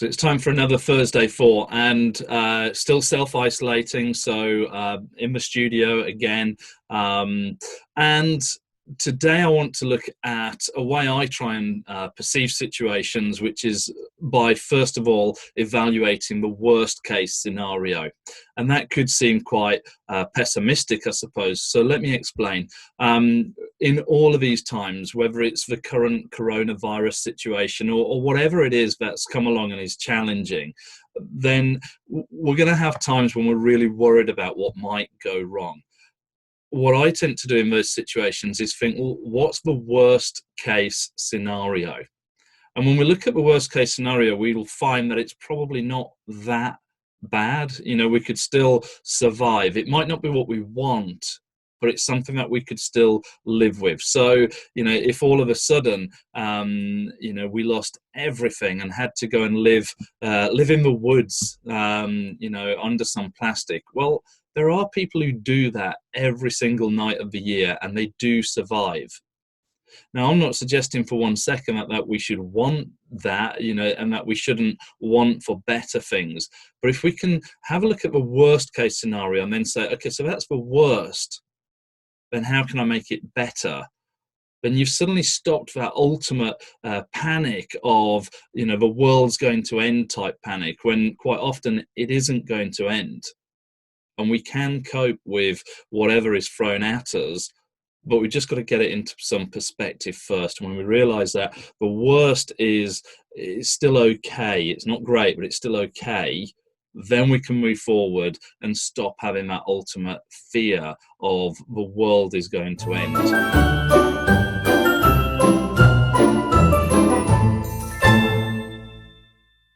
So it's time for another Thursday 4, and still self-isolating. So in the studio again, and today I want to look at a way I try and perceive situations, which is by first of all evaluating the worst case scenario, and that could seem quite pessimistic, I suppose. So let me explain. In all of these times, whether it's the current coronavirus situation or whatever it is that's come along and is challenging, then we're going to have times when we're really worried about what might go wrong. What I tend to do in those situations is think, well, what's the worst case scenario? And when we look at the worst case scenario, we will find that it's probably not that bad. You know, we could still survive. It might not be what we want, but it's something that we could still live with. So, you know, if all of a sudden, we lost everything and had to go and live in the woods, under some plastic, well, there are people who do that every single night of the year, and they do survive. Now, I'm not suggesting for 1 second that we should want that, and that we shouldn't want for better things. But if we can have a look at the worst case scenario and then say, okay, so that's the worst, then how can I make it better? Then you've suddenly stopped that ultimate panic of, the world's going to end type panic, when quite often it isn't going to end. And we can cope with whatever is thrown at us, but we just got to get it into some perspective first. And when we realize that the worst is still okay, it's not great, but it's still okay, then we can move forward and stop having that ultimate fear of the world is going to end.